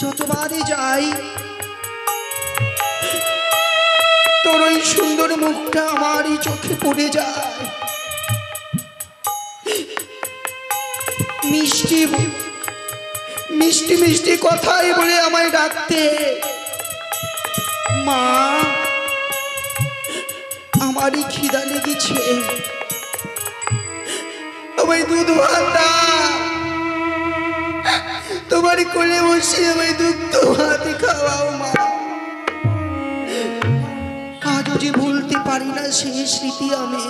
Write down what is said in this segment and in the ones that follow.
যতবারই যাই তোর ওই সুন্দর মুখটা আমারই চোখে পড়ে যায়। মিষ্টি মিষ্টি মিষ্টি কথাই বলে আমায় ডাকতে, মা আমারই খিদা লেগেছে, আমায় দুধ ভাত দাও, তোমার কোলে বসে আমায় দুধ ভাত খাওয়াও মা। আজও যে ভুলতে পারি না সেই স্মৃতি, আমি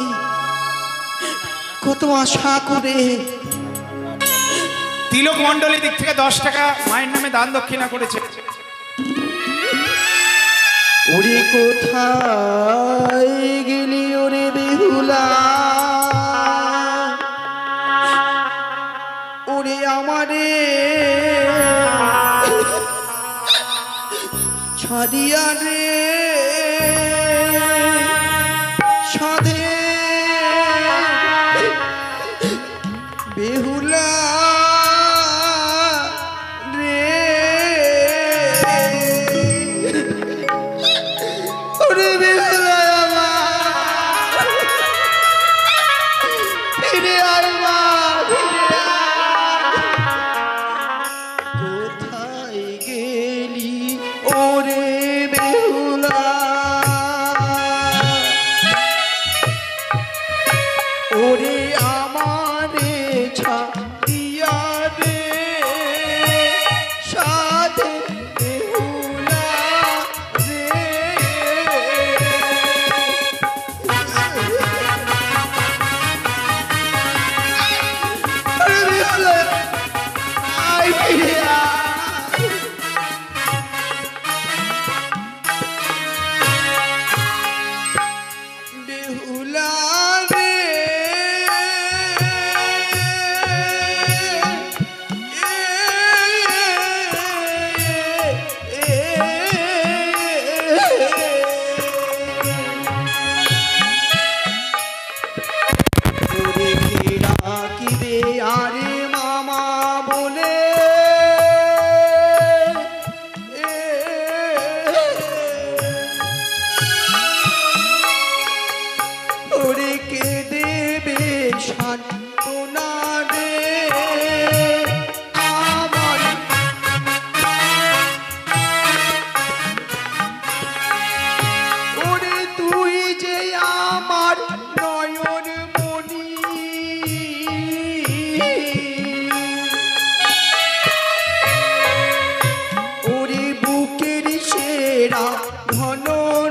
কত আশা করে তিলক মণ্ডলী দিক থেকে 10 টাকা মায়ের নামে দান দক্ষিণা করেছে। ওরে কোথায় গেলি ওরে বেহুলা, ওরে আমারে ছাড়িয়া রে সাধে বেহুলা রে, ওরে বেহুলা আমার ফিরে আয় মা, ফিরে আয়। কোথায় গেলি ওরে বেহুলা, ওরে আমারে ছাড়িয়া রে সাধে বেহুলা রে। ওরে বেহুলা আয়, ফিরে আয়। বেহুলা রে ওরে ঘেরা কিবে আরে মামা বলে, ওরে কে দেবে সান্ত্বনা রে আমার, ওরে তুই যে আমার নয়ন মণি, ওরে বুকের সেরা ধন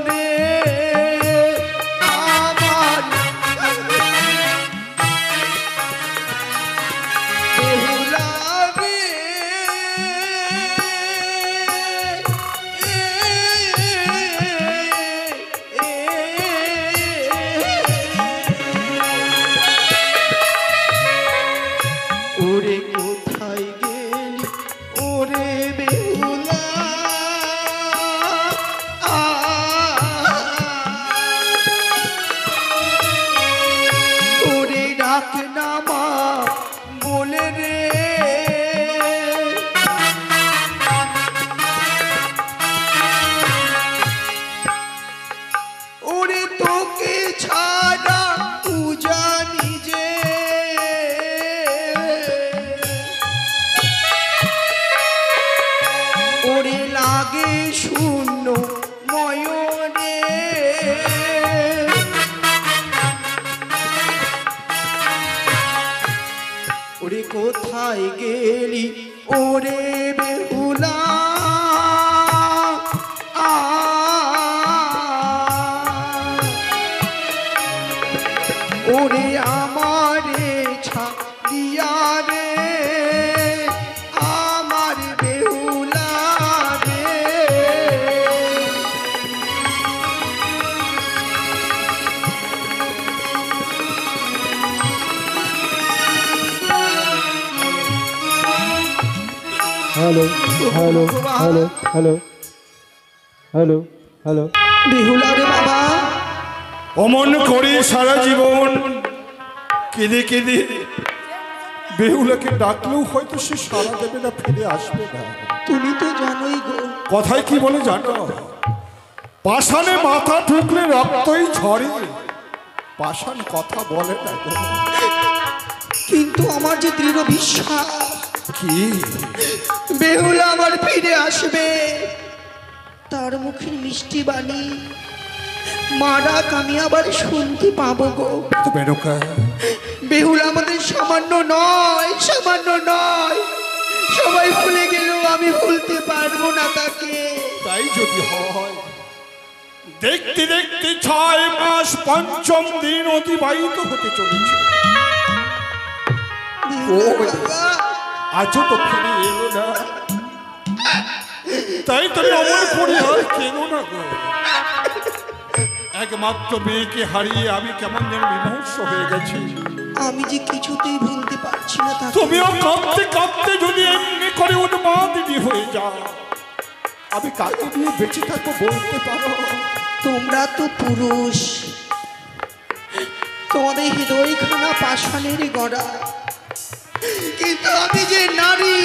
রে আমার, বেহুলা রে ওরে কোথায় গেলি ওরে বেহুলা, ওরে ডাক না মা বলে রে, ওরে তোকে ছাড়া পূজা নিজে, ওরে লাগে শূন্য ময়নে, ওরে কোথায় গেলি ওরে বেহুলা, ওরে আমারে ছাড়িয়া রে আমার বেহুলা রে। Hello hello hello hello hello hello, Behula রে বাবা, অমন করে সারা জীবন কেঁদে কেঁদে বেহুলাকে ডাকলেও হয়তো সে সারা দেবে না, ফিরে আসবে না। তুমি তো জানো কথায় কি বলে জানো? পাষাণে মাথা ঠুকলে রক্তই ঝরে, পাষাণ কথা বলে না গো। কিন্তু আমার যে দৃঢ় বিশ্বাস কি বেহুলা আমার ফিরে আসবে, তার মুখের মিষ্টি বাণী মারা আমি আবার শুনতে পাবো গো। তো মেনকা, বেহুলা আমাদের সামান্য নয়, সামান্য নয়। সবাই ভুলে গেলেও আমি ভুলতে পারবো না তাকে। তাই যদি হয়, দেখতে দেখতে 6 মাস পঞ্চম দিন অতিবাহিত হতে চলেছে। বেহুলা, আজও তো ফিরে এলো না। তাই তুমি অমর করে আর কেন না গো। একমাত্র মেয়েকে হারিয়ে আমি কেমন যেন বিমর্ষ হয়ে গেছি। আমি যে কিছুতেই ভুলতে পারছি না তাকে। তুমিও কাঁদতে কাঁদতে যদি এমনি করে উন্মাদিনী হয়ে যাও, আমি কাকে নিয়ে বেঁচে থাকবো বলতে পারো? তোমরা তো পুরুষ, তোমাদের হৃদয়খানা পাষাণের গড়া, কিন্তু আমি যে নারী,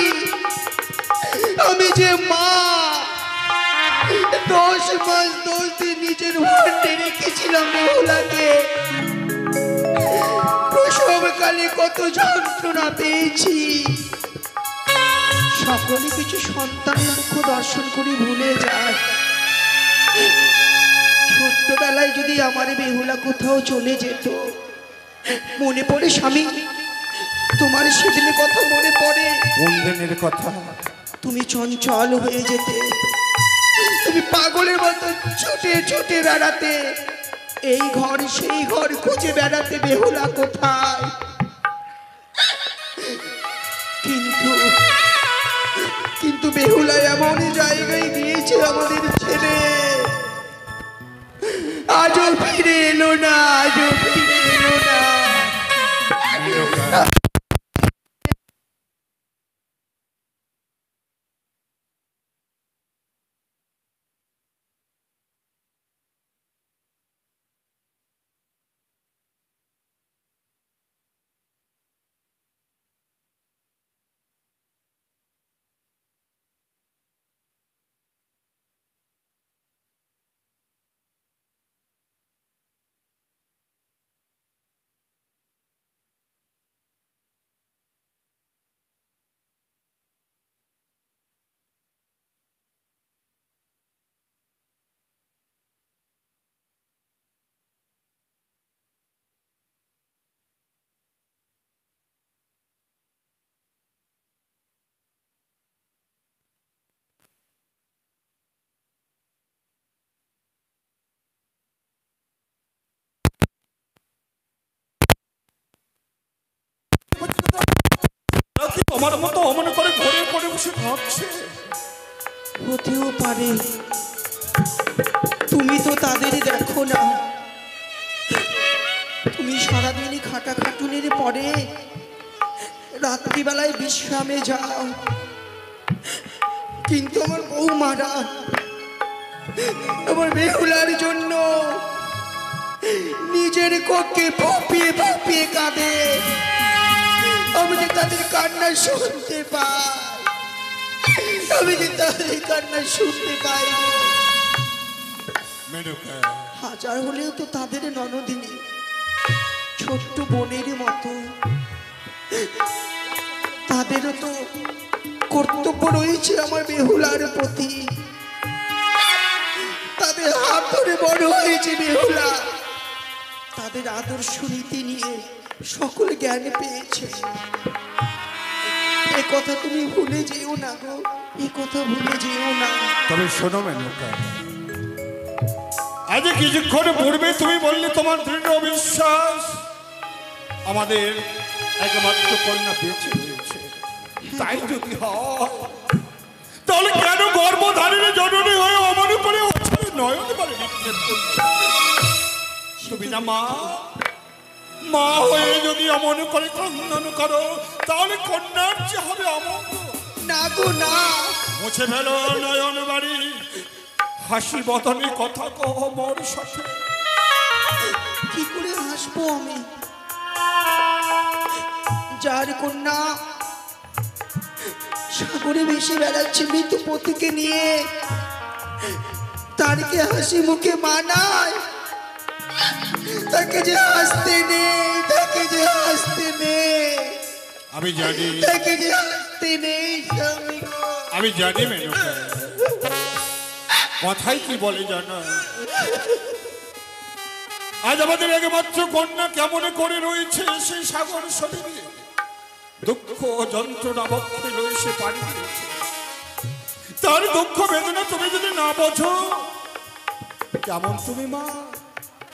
আমি যে মা। 10 মাস 10 দিন নিজের ভান্ডে রেখেছিলাম বেহুলাকে। প্রসবকালে কত যন্ত্রণা পেয়েছি। সকলে কিছু সন্তানের মুখ দর্শন করে ভুলে যায়। ছোট্টবেলায় যদি আমার বেহুলা কোথাও চলে যেত, মনে পড়ে স্বামী, তোমার সেদিনের কথা মনে পড়ে? কোন দিনের কথা? তুমি চঞ্চল হয়ে যেতে, তুমি পাগলের মতো ছুটে ছুটে বেড়াতে, এই ঘর সেই ঘর খুঁজে বেড়াতে বেহুলা কোথায়। কিন্তু বেহুলা এমন জায়গায় গিয়েছে আমাদের ছেড়ে, আজও ফিরে এলো না, আজও ফিরে এলো না। তোমার মতো অমন করে ঘরে ঘরে বসে কাঁদছে? হতেও পারে, তুমি তো তাদের দেখো না। তুমি সারাদিনই খাটাখাটুনির পরে রাত্রিবেলায় বিশ্রামে যাও, কিন্তু আমার বৌমারা আমার বেহুলার জন্য নিজের কক্ষে ভাপিয়ে ভাপিয়ে কাঁদে। আমি যে তাদের কান্না শুনতে পাই, আমি যে তাদের কান্না শুনতে পাই। হাজার হলেও তো তাদের ননদিনী, ছোট্ট বোনের মতো। তাদেরও তো কর্তব্য রয়েছে আমার বেহুলার প্রতি। তাদের হাত ধরে বড় হয়েছে বেহুলা, তাদের আদর্শ নীতি নিয়ে সকল জ্ঞান পেয়েছে। এ কথা তুমি ভুলে যেও না গো, এ কথা ভুলে যেও না। তবে শোনো মেনকা, আজ কিছুক্ষণ পূর্বে তুমি বললে তোমার দৃঢ় বিশ্বাস আমাদের একমাত্র কন্যা বেঁচে রয়েছে। তাই যদি হয়, তাহলে কেন গর্ভধারিণী জননী হয়ে অমন করে নয়ন বলে নিক্ষেপ করছে? তুমি না মা, মা হয়ে যদি অমন করে ক্রন্দন করো, তাহলে কন্যার যে হবে অমঙ্গ। না গো না, মুছে ফেলো নয়ন বাড়ি, হাসি বদনে কথা কহ মোর সাথে। কি করে হাসবো আমি? যার কন্যা করে ভেসে বেড়াচ্ছে মৃত্যুপতিকে নিয়ে, তার কি হাসি মুখে মানায়? তাকে যে হাসতে নেই, তাকে যে হাসতে নেই, আমি জানি, তাকে যে হাসতে নেই স্বামী গো। আমি জানি মেনকা, কথাই কি বলে জানো, আজ আমাদের একমাত্র কন্যা কেমন করে রয়েছে সেই সাগর সতীরে, দুঃখ যন্ত্রণা বক্ষে লয়ে সে পানি দিয়েছে। তার দুঃখ বেদনা তুমি যদি না বোঝো, কেমন তুমি মা?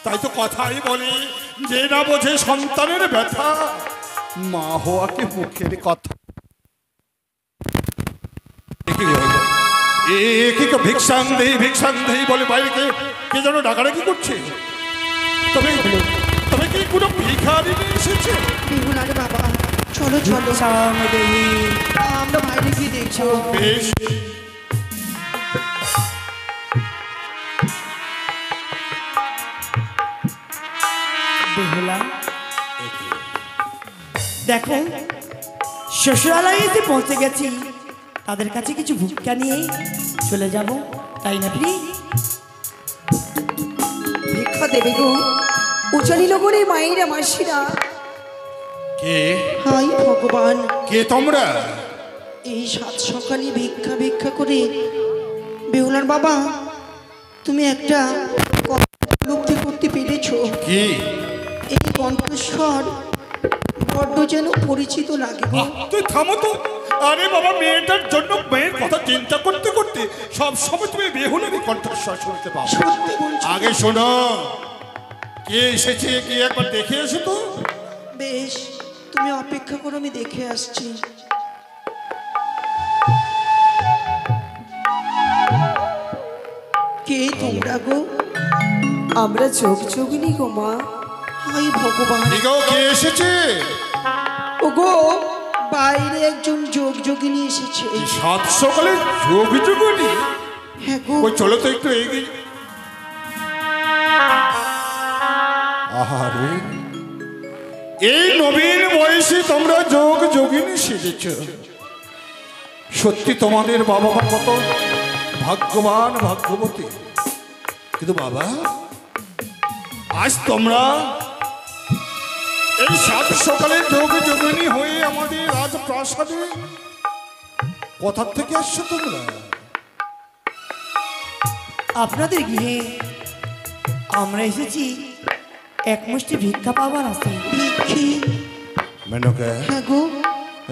তাই তো কথাই বলে, যে না বোঝে সন্তানের ব্যথা, মা হওয়াকে মুখের কথা। ভিক্ষাং দেই বলে বাইরে কে যেন ডাকাডাকি করছে। তবে তবে কি কোনো ভিখারি এসেছে? বিহুলার বাবা, চলো চলো, আমরা বাইরে গিয়ে দেখছো। বেশ, বেহুলা, দেখো শ্বশুরালয়ে এসে পৌঁছে গেছি, তাদের কাছে কিছু ভিক্ষা নিয়ে চলে যাব, তাই না প্রিয়? ভিক্ষা দেবে গো উচালি লগরে মায়েরা মাসিরা। কে হাই ভগবান, কে তোমরা? এই সাত সকালে ভিক্ষা ভিক্ষা করে বেহুলার বাবা তুমি একটা উপলব্ধি করতে পেরেছো। কি? এই কণ্ঠস্বর বড্ড যেন পরিচিত লাগে গো। তুই থামো তো। আরে বাবা, মেয়েটার জন্য মেয়ের কথা চিন্তা করতে করতে সব সময় তুমি বেহুলারই কণ্ঠস্বর শুনতে পাও। সত্যি বলছো? আগে শোনো, কে এসেছে কি একবার দেখে এসো তো। বেশ, তুমি অপেক্ষা করো, আমি দেখে আসছি। কে তোমরা গো? আমরা চোখ চোখনি গো মা। হাই ভগবান, কে এসেছে? ও গো, বাইরে একজন যোগ যোগিনী এসেছে। সাত সকালে যোগ যোগনি? হ্যাঁ গো। ওই চলো তো একটু এগিয়ে। আহারে, এই নবীন বয়সে তোমরা যোগ যোগিনী সেজেছ। সত্যি তোমাদের বাবা মা কত ভাগ্যবান ভাগ্যবতী। কিন্তু বাবা, আজ তোমরা এই সাত সকালে যোগ যোগিনী হয়ে আমাদের রাজপ্রাসাদে কোথা থেকে আসছো তোমরা? আপনাদের গৃহে আমরা এসেছি এক মুষ্টি ভিক্ষা পাবার আছে। ভিক্ষি? মেনকা, হ্যাঁ গো।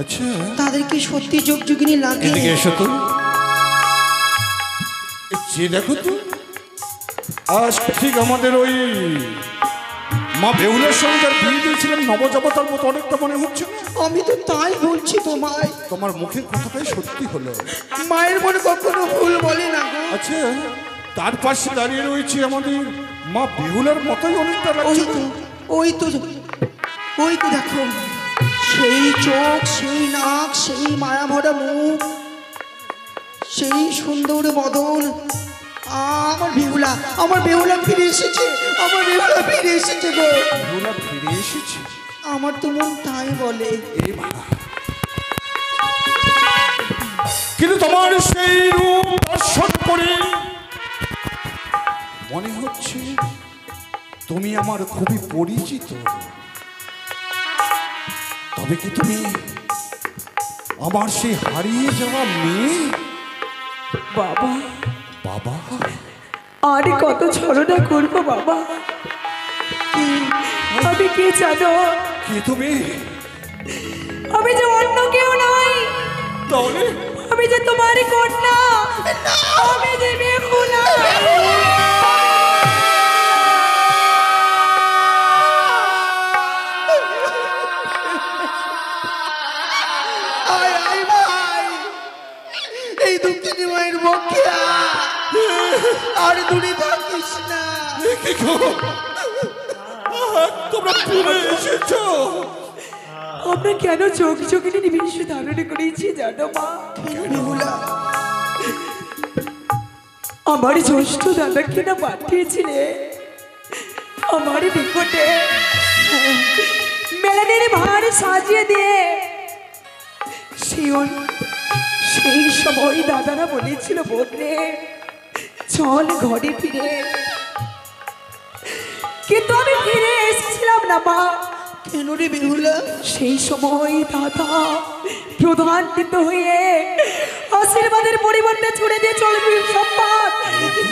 আচ্ছা, তাদের কি সত্যি যোগ যোগিনী লাগে? এদিকে এসো তো। যে দেখো তো, আজ ঠিক আমাদের ওই মা বেহুলার সঙ্গে যার বিয়ে দিয়েছিলেন নবজাবতার মতো অনেকটা মনে হচ্ছে না? আমি তো তাই বলছি তোমায়। তোমার মুখের কথাটাই সত্যি হলো। মায়ের মনে কখনো ভুল বলে না গো। আচ্ছা, তার পাশে দাঁড়িয়ে রয়েছে আমাদের মা বেহুলার মতোই অনেকটা ওই লাগছে তো, তো। ওই তো, ওই তো দেখো, সেই চোখ, সেই নাক, সেই মায়া ভরা মুখ, সেই সুন্দর বদন। আমার বেহুলা ফিরে এসেছে, আমার বেহুলা ফিরে এসেছে গো। বেহুলা ফিরে এসেছে? আমার তো মন তাই বলে। এই বাবা, কিন্তু তোমার সেই রূপ দর্শন করে মনে হচ্ছে তুমি আমার খুবই পরিচিত। তবে কি তুমি আমার সেই হারিয়ে যাওয়া মেয়ে? বাবা, বাবা, আর কত ছলনা করবো বাবা। আমি কে জানো? কি তুমি? আমি যে অন্য কেউ নই, তাহলে আমি যে তোমারই কন্যা, আমি যে বেহুলা। আয় আয় ভাই, এই দুঃখিনী মায়ের পক্ষে আর দূরে থাকিস না। তোমরা ফিরে এসেছো? আমরা কেন চোখ চোখে নিবেশ ধারণ করেছি জানো মা? বেহুলা, আমার জ্যৈষ্ঠ দাদাকে না পাঠিয়েছিলে আমার নিকটে মেলানের ভার সাজিয়ে দিয়ে সেই সময় দাদারা বলেছিল বোন রে চল ঘরে ফিরে, কিন্তু আমি ফিরে এসেছিলাম না মা। কেন রে বেহুলা? সেই সময় দাদা প্রধানচিত হয়ে আশীর্বাদের পরিবর্তে ছুড়ে দিয়ে চলবি সম্পদ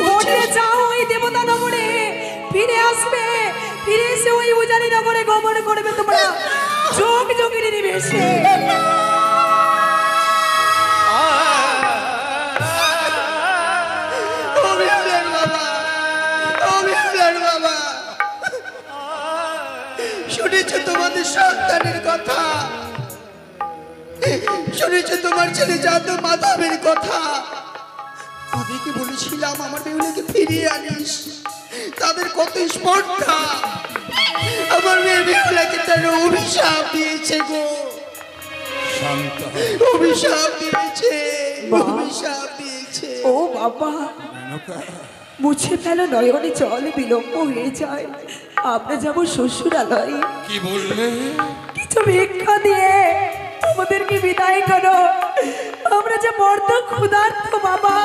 ঘটে যাও ওই দেবতা নগরে, ফিরে আসবে, ফিরে এসে ওই উজানি নগরে গমন করবে তোমরা যোগ যোগিনী নিবেশে। শুনেছ তোমাদের সন্তানের কথা, শুনেছ তোমার ছেলে যাদব মাধবের কথা। তাদেরকে বলেছিলাম আমার বেহুলাকে ফিরিয়ে আনিস, তাদের কত স্পর্ধা। আমার মেয়ে বেহুলাকে যেন অভিশাপ দিয়েছে গো, শান্ত হও। অভিশাপ দিয়েছে, অভিশাপ দিয়েছে। ও বাবা মেনকা, মুছে ফেলো নয়নে জল, বিলম্ব হয়ে যায়, আমরা যাবো শ্বশুরালয়ে। কি বললে? কিছু ভিক্ষা দিয়ে আমাদেরকে বিদায় করো, আমরা যে বড্ড ক্ষুধার্ত বাবা।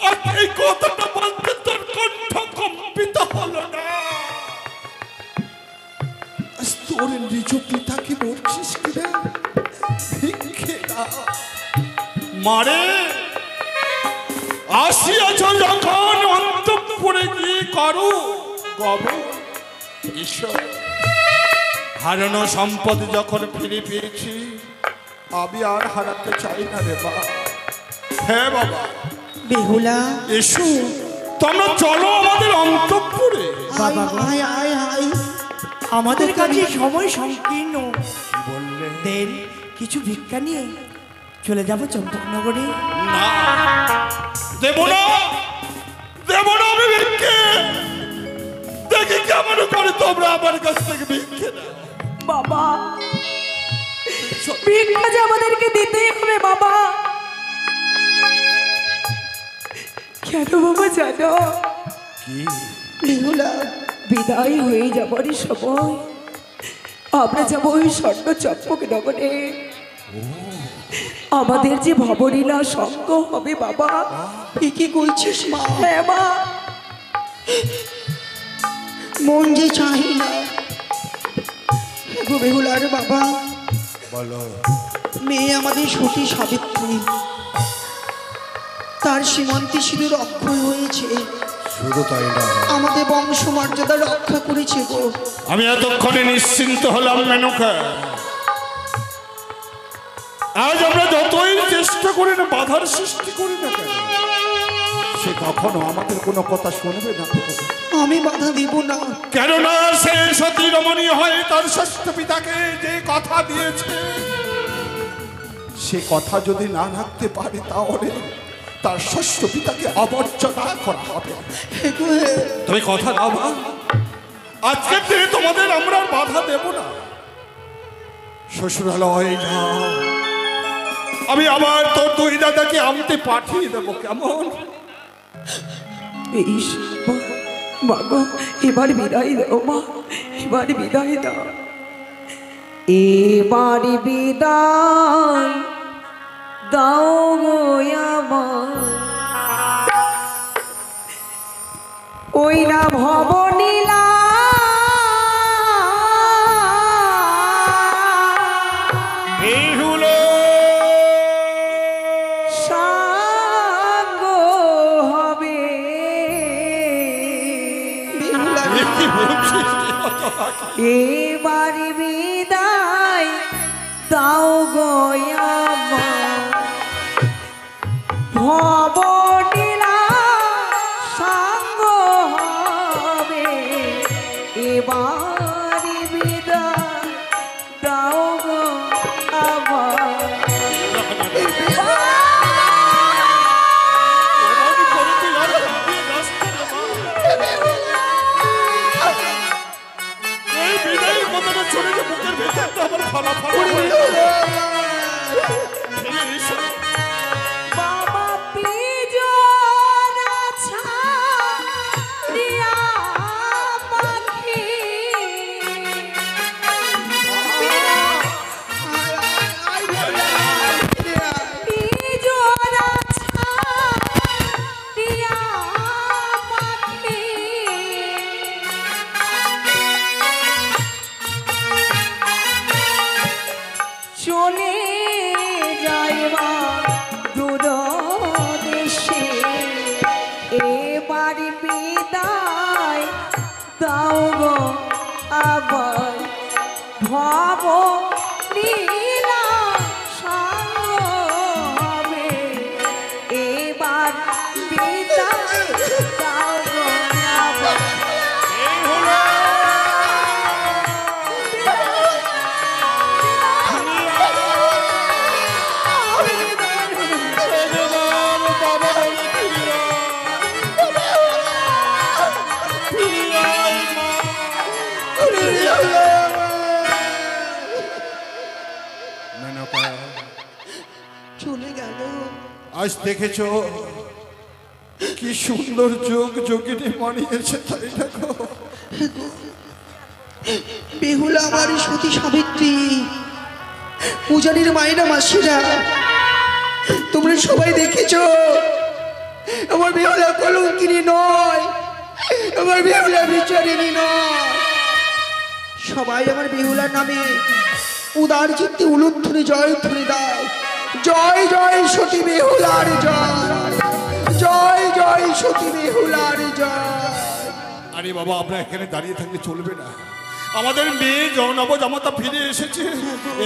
আর এই কথাটা বলতে তোর কণ্ঠ কম্পিত হলো না? আজ তোর নিজ পিতাকে বলছিস কিনা ভিক্ষে দাও। মারে আসিয়াছ যখন অন্তঃপুরে গিয়ে করো গমন। ঈশ্বর, হারানো সম্পদ যখন ফিরে পেয়েছি আমি আর হারাতে চাই না রে বাবা। হ্যাঁ বাবা। বেহুলা এসো, তোমরা চলো আমাদের অন্তঃপুরে। বাবা আয় আয় আয়। আমাদের কাছে সময় সংকীর্ণ, বললে দেন কিছু ভিক্ষা নিয়ে চলে যাব চম্পকনগরে। না, দেব না, দেব না আমি ভিক্ষে। দেখি কেমন করে তোমরা আমার কাছ থেকে ভিক্ষে নাও। বাবা ভিক্ষা যে আমাদেরকে দিতেই হবে বাবা। কেন বাবা জানো? বেহুলা বিদায় হয়ে যাবার সময় আমরা যাবো ওই স্বর্ণ চম্পক নগরে, আমাদের যে ভবলীলা সঙ্গ হবে বাবা। কি কইছিস মা? হ্যাঁ মা, মন যে চাই না গো বেহুলার বাবা। বলো। মেয়ে আমাদের সতী সাবিত্রী, তার সীমান্তে সিঁদুর অক্ষয় হয়েছে, শুধু তাই না, আমাদের বংশ মর্যাদা রক্ষা করেছে গো। আমি এতক্ষণে নিশ্চিন্ত হলাম মেনকা। আজ আমরা যতই চেষ্টা করি না বাধার সৃষ্টি করি না কেন, সে কখনো আমাদের কোনো কথা শুনবে না। আমি বাধা দিব না, কেননা সে সতী রমণী হয়ে তার ষষ্ঠ পিতাকে যে কথা দিয়েছে, সে কথা যদি না রাখতে পারে তাহলে তার ষষ্ঠ পিতাকে অবর্জনা করা হবে। তুমি কথা দাও মা, আজকের দিনে তোমাদের আমরা আর বাধা দেব না। শ্বশুরালয়ে যাও, আমি আবার তোর দুই দাদাকে আনতে পাঠিয়ে দেবো, কেমন? বেশ মা গো, এবার বিদায় দাও মা, এবার বিদায় দাও, এবার বিদায় দাও গো আমার। ওই না ভবনীলা বেহুলা সাঙ্গ হবে, কি বলছিস? এবার বিদায় দাও গো আমার। ভবনীলা সাঙ্গ হবে, এবার বিদায় দাও গো আমার। এই বিদায় চলে গেল। আজ দেখেছো কি সুন্দর যোগ যোগিনী মানিয়েছে, তাই দেখো। বেহুলা আমার সতী সাবিত্রী, পূজারীর মায়েরা মাসিরা, তোমরা সবাই দেখেছো আমার বেহুলা কলঙ্কিনী নয়, আমার বেহুলা বিচারিণী নয়। সবাই আমার বেহুলার নামে উদার চিত্তে উলুধ্বনি জয়ধ্বনি দাও। জয় জয় সতী বেহুলার জয়, জয় জয় সতী বেহুলার জয়। আরে বাবা, আমরা এখানে দাঁড়িয়ে থাকলে চলবে না। আমাদের মেয়ে নবজামাতা ফিরে এসেছে,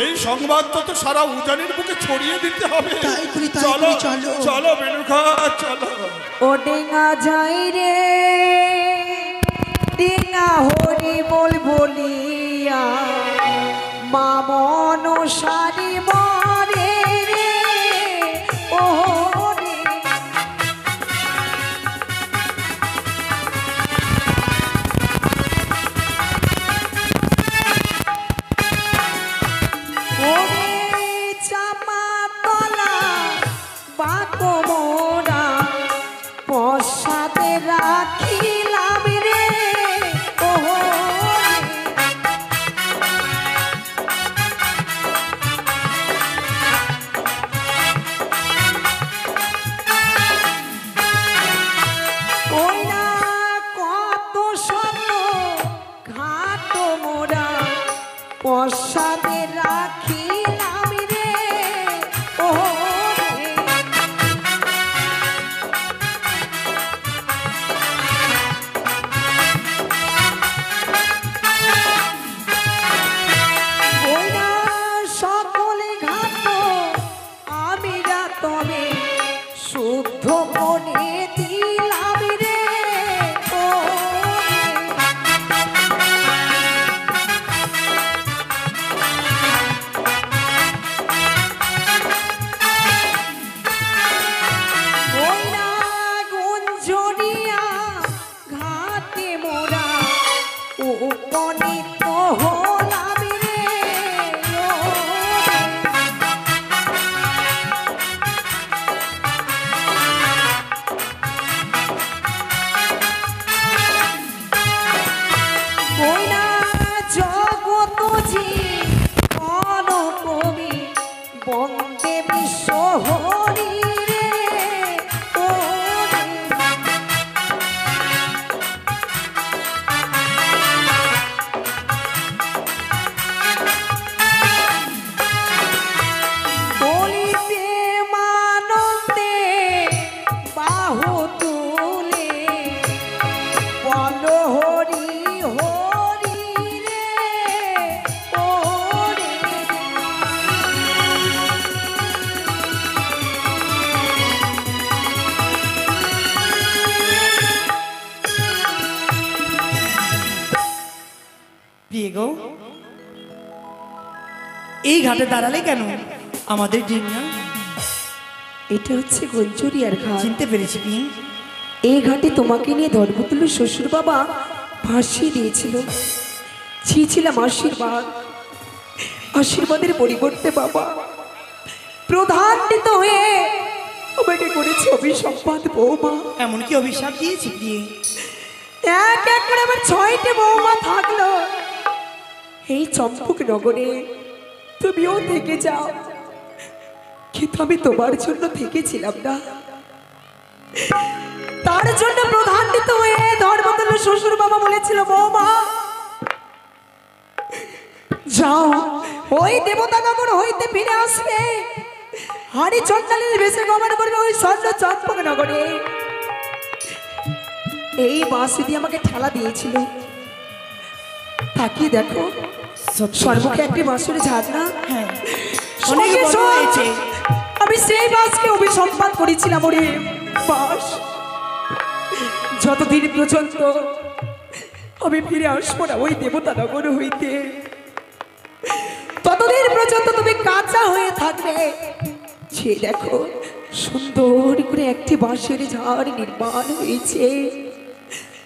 এই সংবাদ তো সারা উজানের বুকে ছড়িয়ে দিতে হবে। তাই করি, তাই চলো করি, চলো। চলো মেনুকা, চলো। ও ডেঙ্গা যাই রে, ডেঙ্গা হরি বল বলিয়া মা মনসারি মরে রে। ও রে ওরে চাপা তলা বাকো মোরা পশ্চাতে রাখিলাম রে। ও ওই না কত শত ঘাট মোরা পশ্চাতে রাখিলাম রে। ও রে ওই না সকলে ঘাট আমি তবে শুদ্ধ মনে দিলাম রে। ও রে ওই না গুঞ্জরিয়া ঘাটে মোরা উপনীত হলাম রে। ও রে ওই না জগত জি মন কবি বন্দে বিশ্ব হরি রে। ও রে বলিতে মানন্দে বাহু তুলে বল হরি হরি রে। ও রে প্রিয় গো, এই ঘাটে দাঁড়ালে কেন? আমাদের ডিঙ্গা এটা হচ্ছে গুঞ্জরিয়ার ঘাট। চিনতে পেরেছি প্রিয়। এই ঘাটে তোমাকে নিয়ে ধর্মতুল্য শ্বশুর বাবা ভাসিয়ে দিয়েছিল। ছিলাম আশীর্বাদ, আশীর্বাদের পরিবর্তে বাবা প্রধান্বিত হয়ে আমাকে করেছে অভিসম্পাদ বৌমা। এমনকি অভিশাপ দিয়েছি প্রিয়। এক এক করে আমার 6টে বৌমা থাকলো এই চম্পক নগরে। তুমিও থেকে যাও, কিন্তু আমি তোমার জন্য থেকেছিলাম না। তার জন্য প্রধান্বিত হয়ে ধর্মতুল্য শ্বশুর বাবা বলেছিল, বৌমা যাও, ওই দেবতা নগর হইতে ফিরে আসবে, হাড়ি চন্ডালের বেশে গমন করবে ওই স্বর্ণ চম্পক নগরে। এই বাঁশি দিয়ে আমাকে ঠেলা দিয়েছিল। তাকিয়ে দেখো, সর্বকে একটি বাঁশের ঝাঁঝরা। হ্যাঁ, অনেক সঙ্গে বড় সঙ্গে হয়েছে। আমি সেই বাঁশকে অভিসম্পাদ করেছিলাম। ওরে বাঁশ, যতদিন পর্যন্ত আমি ফিরে আসবো না ওই দেবতা নগর হইতে, ততদিন পর্যন্ত তুমি কাঁচা হয়ে থাকবে। সে দেখো, সুন্দর করে একটি বাঁশের ঝাড় নির্মাণ হয়েছে।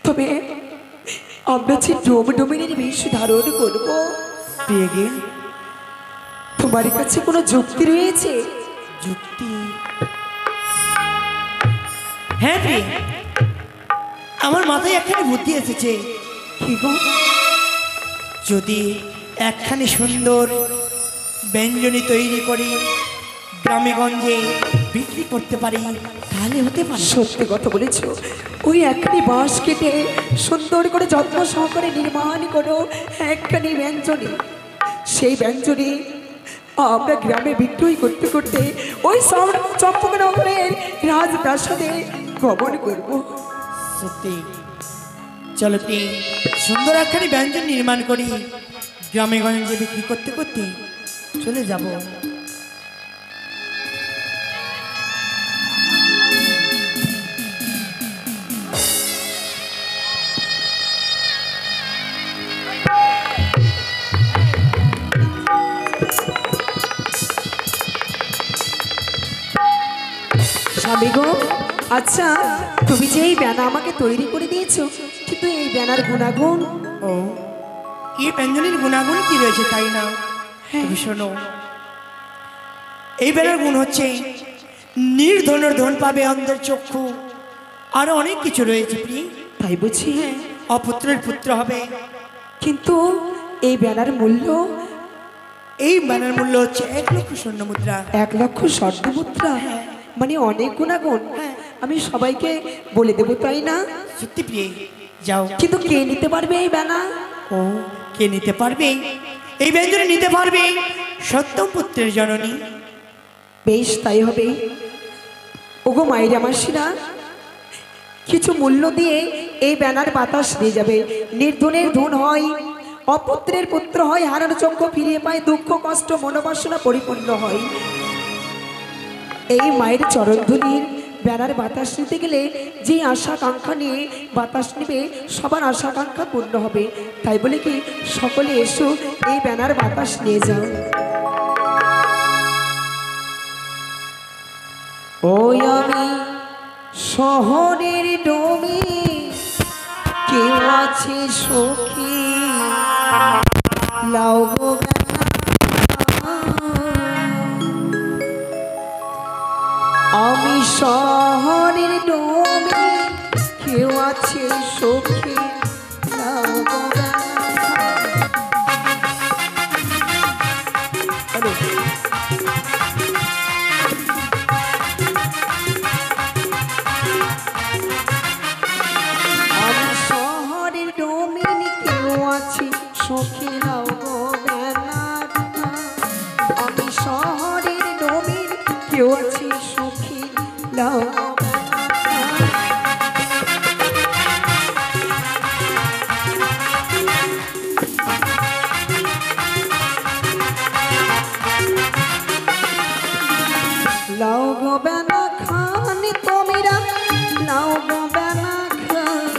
তবে আমরা যে ডোমডোমিনের বেশ ধারণ করবো, প্রিয় গে, তোমার কাছে কোনো যুক্তি রয়েছে? যুক্তি। হ্যাঁ প্রিয়, আমার মাথায় একখানি বুদ্ধি এসেছে। কি গো? যদি একখানি সুন্দর ব্যঞ্জনী তৈরি করে গ্রামে গঞ্জে বিক্রি করতে পারি তাহলে হতে পারে। সত্যি কথা বলেছো। ওই একখানি বাঁশ কেটে সুন্দর করে যত্ন সহকারে নির্মাণ করো একখানি ব্যঞ্জনী। সেই ব্যঞ্জনী আমরা গ্রামে বিক্রয় করতে করতে ওই চম্পকনগরের রাজপ্রাসাদে গমন করবো। সত্যি, চলো প্রিয়, সুন্দর একখানি ব্যঞ্জন নির্মাণ করি, গ্রামে গঞ্জে বিক্রি করতে করতে চলে যাব। স্বামী গো, আচ্ছা তুমি যে এই ব্যানা আমাকে তৈরি করে দিয়েছো, কিন্তু এই ব্যানার গুণাগুণ? ও, এই ব্যঞ্জনের গুণাগুণ কি রয়েছে তাই না? তুমি শোনো, এই বেলার গুণ হচ্ছে নির্ধনের ধন পাবে অন্ধের চক্ষু, আরো অনেক কিছু রয়েছে প্রিয়। তাই বুঝি? হ্যাঁ, অপুত্রের পুত্র হবে। কিন্তু এই ব্যানার মূল্য? এই ব্যানার মূল্য হচ্ছে 1 লক্ষ স্বর্ণ মুদ্রা। 1 লক্ষ স্বর্ণ মুদ্রা? মানে অনেক গুণাগুণ। আমি সবাইকে বলে দেবো তাই না? সত্যি প্রিয়, যাও। কিন্তু কে নিতে পারবে এই ব্যানা? ও, কে নিতে পারবে? এই ব্যঞ্জনে নিতে পারবে সত্যম পুত্রের জননী। বেশ, তাই হবে। ওগো মায়ের মাসিরা, কিছু মূল্য দিয়ে এই ব্যানার বাতাস নিয়ে যাবে। নির্ধনের ধন হয়, অপুত্রের পুত্র হয়, হারার চক্ষু ফিরিয়ে পায়, দুঃখ কষ্ট মনোবাসনা পরিপূর্ণ হয়। এই মায়ের চরণধ্বনির ব্যানার বাতাস নিতে গেলে যে আশা আকাঙ্ক্ষা নিয়ে বাতাস নেবে সবার আশা আকাঙ্ক্ষা পূর্ণ হবে। তাই বলে কি সকলে এসো এই ব্যানার বাতাস নিয়ে যাও। ওই আমি শহরের ডোমে, কেউ আছে সখী লাও গো ব্যানা। আমি শহরের ডোমে, কেউ আছে সখী লাও গো ব্যানা। আমি শহরের ডোমিন, কেউ আছি সখী লাও গো ব্যানা। আমি শহরের ডোমিন, কেউ আছি সখী লাও গো ব্যানা। লাও গো ব্যানা খান তোমরা, লাও গো ব্যানা খান।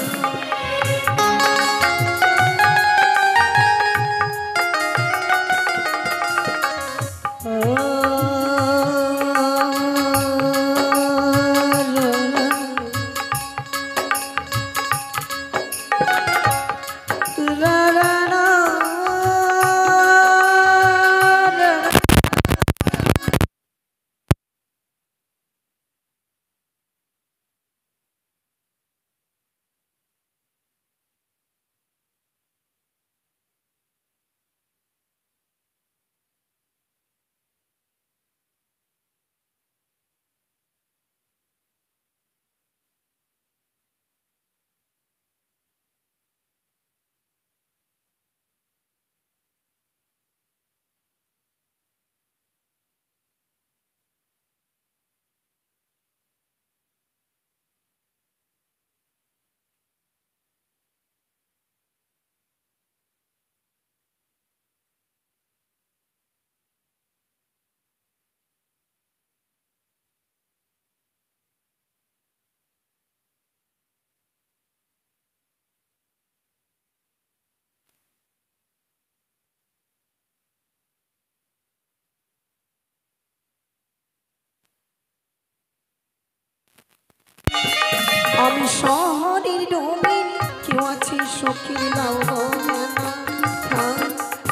আমি শহরের ডোমিন, কেউ আছে সখী লাও গো ব্যানা।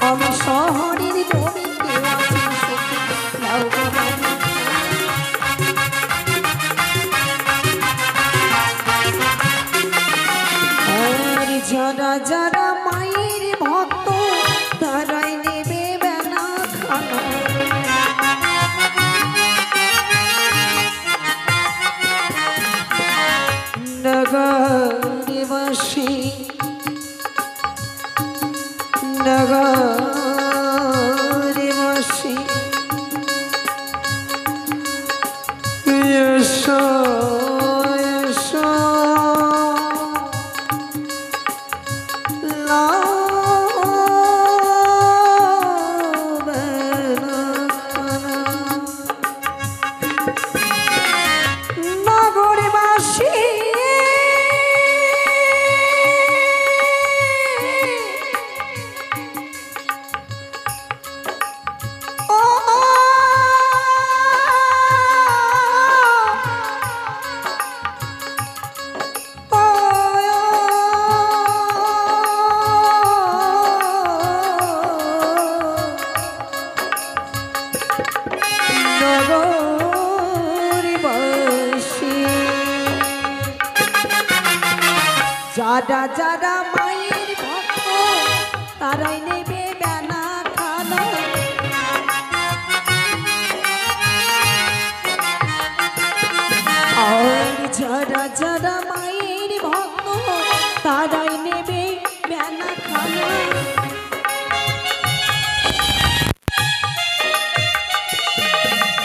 আমি শহরের ডোমিন, কেউ আছে সখী লাও গো ব্যানা। এসো এসো নগরবাসী যারা যারা মায়ের ভক্ত তারাই নেবে বেনা খানা আর যারা যারা মায়ের ভক্ত তারাই নেবে বেনা খানা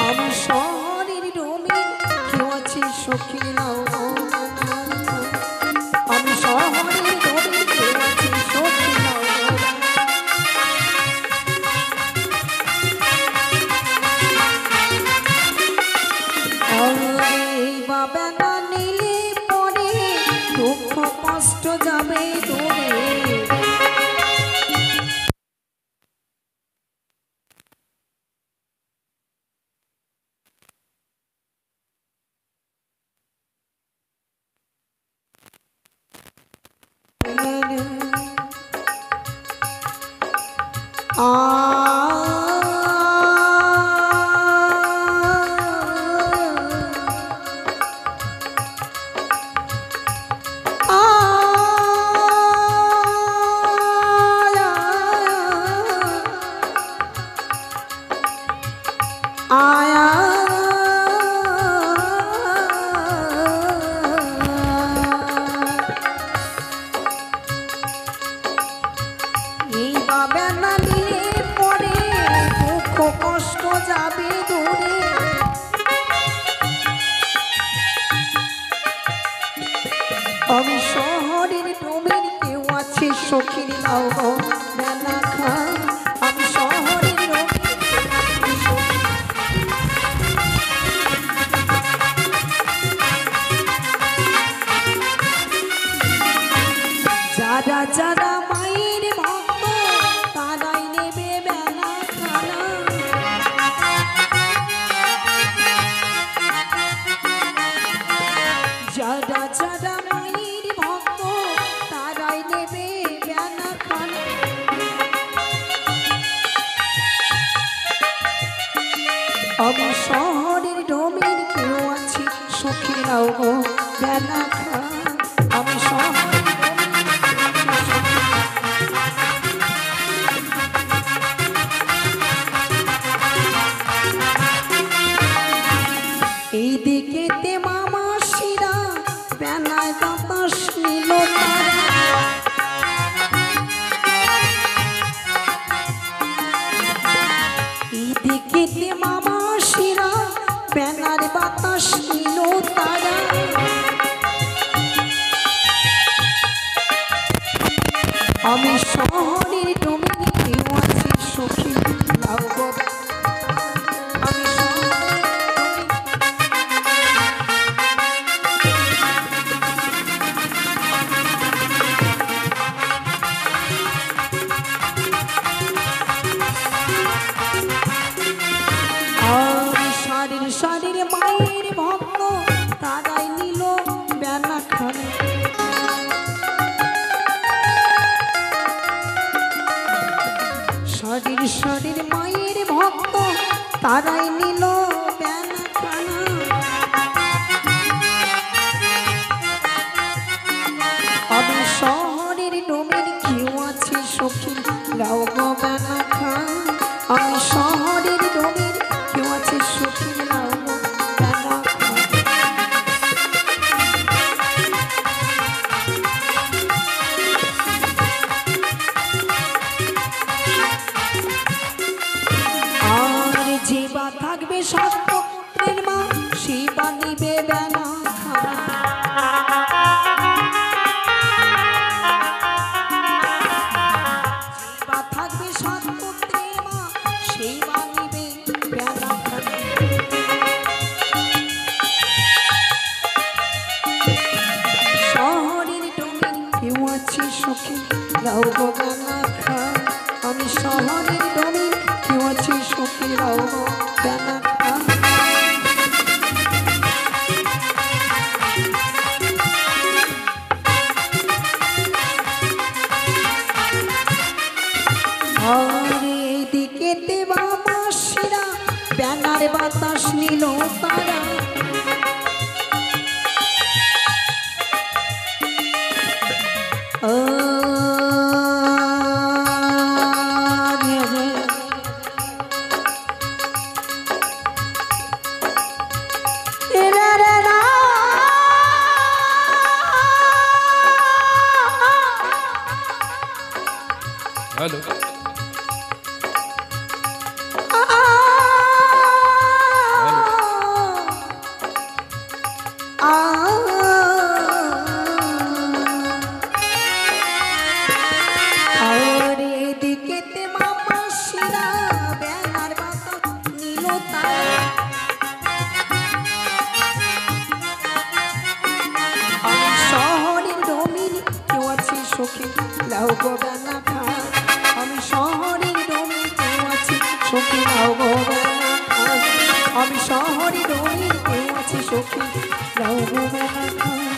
আমি শহরের রঙিন কেউ আছে সখী নাও আমি শহরের রঙিন কেউ আছে সখী নাও বাবা না নিলে পরে দুঃখ কষ্ট যাবে দূরে এই বাবা না নিলে পরে দুঃখ কষ্ট যাবে দূরে আমি শহরের ডোমের কেউ আছে সখীর লাউ বেলা খা আমি শহরের যারা যারা মায়ের ভক্ত তারাই নেবে বেলা খানা যারা যারা মায়ের ভক্ত তারাই নেবে বেলা খানা আমি শহরের ডোমের কেউ আছে সখী নাও বেলা খা আমি শহরের এইদিকেতে মামা শিরা বেলায় বাতাস নিল এইদিকেতে মামা শিরা বেলার বাতাস নিল তারা আমি শহরের ডোমের কেউ আছে সখী লাউ আমি শাড়ির মায়ের ভক্ত তারাই নিল বেলা খানা শাড়ির মায়ের ভক্ত তারাই নিল বেলা খানা আমি শহরের ডোমের কেউ আছে সখী লাউ বেলা খা আমি শহরের ডোমের কেউ আছে সখী লাউ বেলা খা আর যে বা থাকবে সত্যের মা সে বা নিবে লাউ গো বেলা খান আমি শহরের ডোমে কেউ আছে সখী লাউ গো বেলা খান আরে এদিকে দেবা মাসিরা ব্যানার বাতাস নিল তারা হ্যালো লাউ গো বেলা খান আমি শহরের ডোমে কেউ আছি সখী লাউ গো বেলা খান আমি শহরের ডোমে কেউ আছি সখী লাউ গো বেলা খান